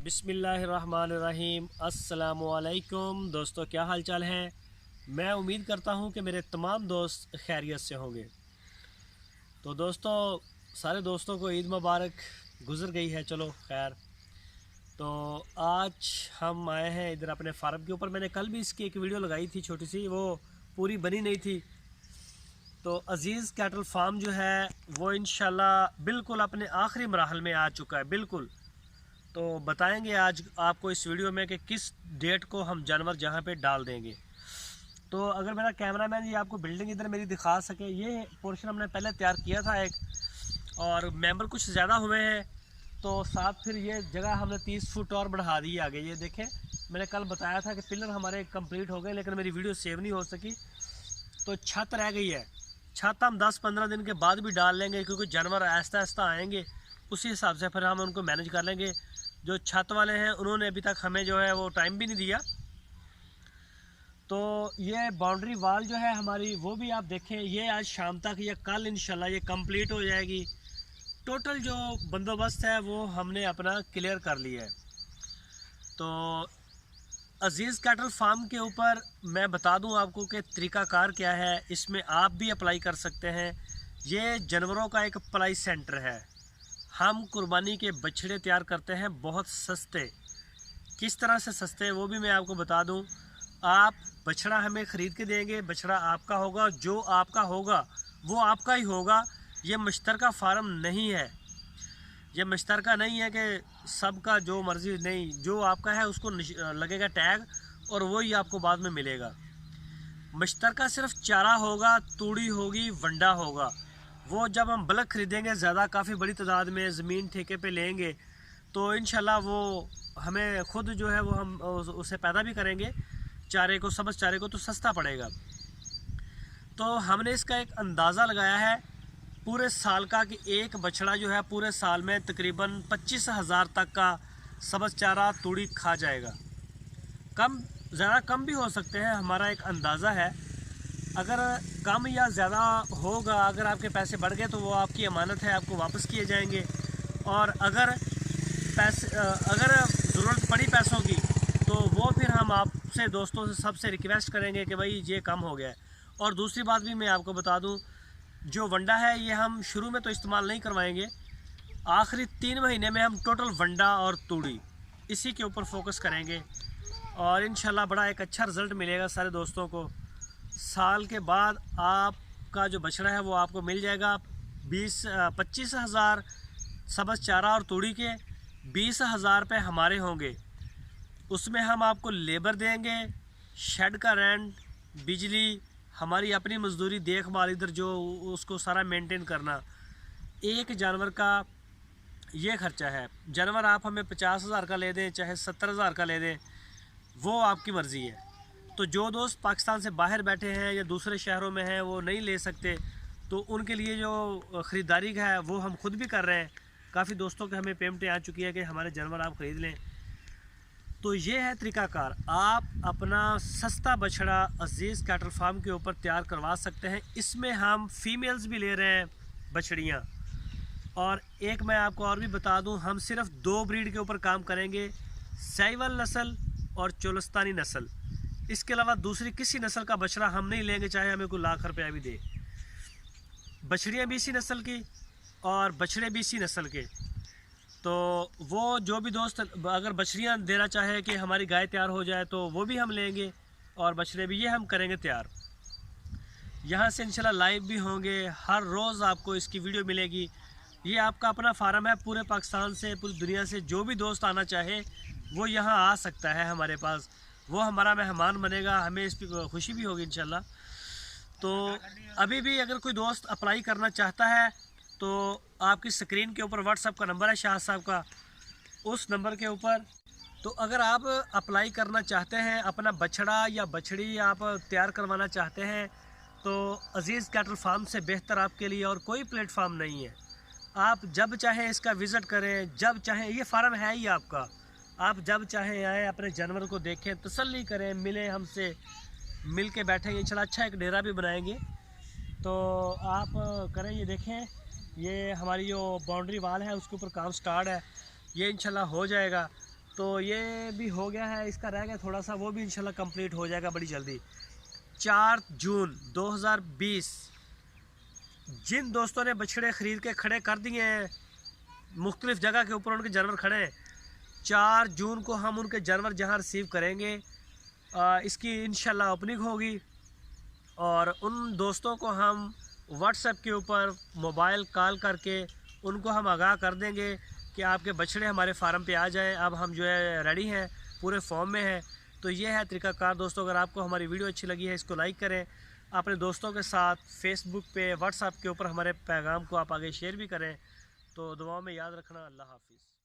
बिस्मिल्लाहिर्रहमानिर्रहीम। अस्सलामुअलैकुम दोस्तों, क्या हाल चाल है। मैं उम्मीद करता हूँ कि मेरे तमाम दोस्त खैरियत से होंगे। तो दोस्तों, सारे दोस्तों को ईद मुबारक। गुज़र गई है, चलो खैर। तो आज हम आए हैं इधर अपने फार्म के ऊपर। मैंने कल भी इसकी एक वीडियो लगाई थी छोटी सी, वो पूरी बनी नहीं थी। तो अज़ीज़ कैटल फार्म जो है वो इंशाल्लाह बिल्कुल अपने आखिरी मराहल में आ चुका है, बिल्कुल। तो बताएंगे आज आपको इस वीडियो में कि किस डेट को हम जानवर जहाँ पे डाल देंगे। तो अगर मेरा कैमरामैन ये आपको बिल्डिंग इधर मेरी दिखा सके, ये पोर्शन हमने पहले तैयार किया था एक, और मेंबर कुछ ज़्यादा हुए हैं तो साथ फिर ये जगह हमने 30 फुट और बढ़ा दी आगे। ये देखें, मैंने कल बताया था कि पिलर हमारे कंप्लीट हो गए, लेकिन मेरी वीडियो सेव नहीं हो सकी, तो छत रह गई है। छत हम 10-15 दिन के बाद भी डाल लेंगे, क्योंकि जानवर आहिस्ता आहिस्ता आएंगे, उसी हिसाब से फिर हम उनको मैनेज कर लेंगे। जो छत वाले हैं उन्होंने अभी तक हमें जो है वो टाइम भी नहीं दिया। तो ये बाउंड्री वाल जो है हमारी, वो भी आप देखें, ये आज शाम तक या कल इंशाल्लाह ये कंप्लीट हो जाएगी। टोटल जो बंदोबस्त है वो हमने अपना क्लियर कर लिया है। तो अज़ीज़ कैटल फार्म के ऊपर मैं बता दूं आपको कि तरीक़ाकार क्या है, इसमें आप भी अप्लाई कर सकते हैं। ये जानवरों का एक अप्लाई सेंटर है। हम कुर्बानी के बछड़े तैयार करते हैं बहुत सस्ते। किस तरह से सस्ते वो भी मैं आपको बता दूं। आप बछड़ा हमें ख़रीद के देंगे, बछड़ा आपका होगा, जो आपका होगा वो आपका ही होगा। ये मुश्तरका फार्म नहीं है, ये मुश्तरका नहीं है कि सबका जो मर्ज़ी, नहीं, जो आपका है उसको लगेगा टैग और वही आपको बाद में मिलेगा। मुश्तरका सिर्फ चारा होगा, तूड़ी होगी, वंडा होगा। वो जब हम बल्क ख़रीदेंगे, ज़्यादा काफ़ी बड़ी तादाद में ज़मीन ठेके पे लेंगे, तो इंशाल्लाह वो हमें खुद जो है वो हम उसे पैदा भी करेंगे, चारे को, सब्ज़ चारे को, तो सस्ता पड़ेगा। तो हमने इसका एक अंदाज़ा लगाया है पूरे साल का कि एक बछड़ा जो है पूरे साल में तकरीबन 25,000 तक का सब्ज़ चारा तूड़ी खा जाएगा। कम ज़्यादा कम भी हो सकते हैं, हमारा एक अंदाज़ा है। अगर कम या ज़्यादा होगा, अगर आपके पैसे बढ़ गए तो वो आपकी अमानत है, आपको वापस किए जाएंगे। और अगर ज़रूरत पड़ी पैसों की, तो वो फिर हम आपसे, दोस्तों से, सबसे रिक्वेस्ट करेंगे कि भाई ये कम हो गया है। और दूसरी बात भी मैं आपको बता दूं, जो वंडा है ये हम शुरू में तो इस्तेमाल नहीं करवाएंगे। आखिरी 3 महीने में हम टोटल वंडा और तूड़ी इसी के ऊपर फोकस करेंगे, और इंशाल्लाह बड़ा एक अच्छा रिज़ल्ट मिलेगा सारे दोस्तों को। साल के बाद आपका जो बछड़ा है वो आपको मिल जाएगा 25,000 सब्ज़ चारा और तूड़ी के, 20,000 रुपये हमारे होंगे। उसमें हम आपको लेबर देंगे, शेड का रेंट, बिजली, हमारी अपनी मजदूरी, देखभाल, इधर जो उसको सारा मेंटेन करना। एक जानवर का ये खर्चा है। जानवर आप हमें 50,000 का ले दें चाहे 70,000 का ले दें, वो आपकी मर्ज़ी है। तो जो दोस्त पाकिस्तान से बाहर बैठे हैं या दूसरे शहरों में हैं, वो नहीं ले सकते, तो उनके लिए जो ख़रीदारी का है वो हम खुद भी कर रहे हैं। काफ़ी दोस्तों के हमें पेमेंटें आ चुकी है कि हमारे जानवर आप ख़रीद लें। तो ये है तरीक़ाकार, आप अपना सस्ता बछड़ा अज़ीज़ कैटल फार्म के ऊपर तैयार करवा सकते हैं। इसमें हम फीमेल्स भी ले रहे हैं बछड़ियाँ। और एक मैं आपको और भी बता दूं, हम सिर्फ 2 ब्रीड के ऊपर काम करेंगे, साहिवाल नस्ल और चोलस्तानी नस्ल। इसके अलावा दूसरी किसी नस्ल का बछड़ा हम नहीं लेंगे, चाहे हमें कोई लाख रुपया भी दे। बछड़ियाँ भी इसी नस्ल की और बछड़े भी इसी नस्ल के। तो वो जो भी दोस्त अगर बछड़ियाँ देना चाहे कि हमारी गाय तैयार हो जाए, तो वो भी हम लेंगे, और बछड़े भी ये हम करेंगे तैयार। यहाँ से इंशाल्लाह लाइव भी होंगे, हर रोज़ आपको इसकी वीडियो मिलेगी। ये आपका अपना फार्म है, पूरे पाकिस्तान से, पूरी दुनिया से जो भी दोस्त आना चाहे वो यहाँ आ सकता है हमारे पास। वो हमारा मेहमान बनेगा, हमें इस पर खुशी भी होगी इंशाल्लाह। तो अभी भी अगर कोई दोस्त अप्लाई करना चाहता है, तो आपकी स्क्रीन के ऊपर व्हाट्सएप का नंबर है शाह साहब का, उस नंबर के ऊपर। तो अगर आप अप्लाई करना चाहते हैं, अपना बछड़ा या बछड़ी आप तैयार करवाना चाहते हैं, तो अज़ीज़ कैटल फार्म से बेहतर आपके लिए और कोई प्लेटफार्म नहीं है। आप जब चाहें इसका विज़िट करें, जब चाहें, ये फार्म है ही आपका। आप जब चाहें आएँ, अपने जानवर को देखें, तसल्ली करें, मिलें हमसे, मिल के बैठेंगे इंशाल्लाह। अच्छा एक डेरा भी बनाएंगे, तो आप करें। ये देखें, ये हमारी जो बाउंड्री वाल है उसके ऊपर काम स्टार्ट है, ये इंशाल्लाह हो जाएगा। तो ये भी हो गया है, इसका रह गया थोड़ा सा, वो भी इंशाल्लाह कंप्लीट हो जाएगा बड़ी जल्दी। 4 जून 2020 जिन दोस्तों ने बछड़े ख़रीद के खड़े कर दिए हैं, मुख्तलिफ़ जगह के ऊपर उनके जानवर खड़े हैं, 4 जून को हम उनके जानवर जहां रिसीव करेंगे, इसकी इंशाल्लाह ओपनिंग होगी। और उन दोस्तों को हम व्हाट्सएप के ऊपर मोबाइल कॉल करके उनको हम आगाह कर देंगे कि आपके बछड़े हमारे फार्म पे आ जाएं, अब हम जो है रेडी हैं, पूरे फॉर्म में हैं। तो ये है तरीक़ाकार दोस्तों। अगर आपको हमारी वीडियो अच्छी लगी है, इसको लाइक करें, अपने दोस्तों के साथ फेसबुक पे, व्हाट्सएप के ऊपर हमारे पैगाम को आप आगे शेयर भी करें। तो दुआओं में याद रखना। अल्लाह हाफिज़।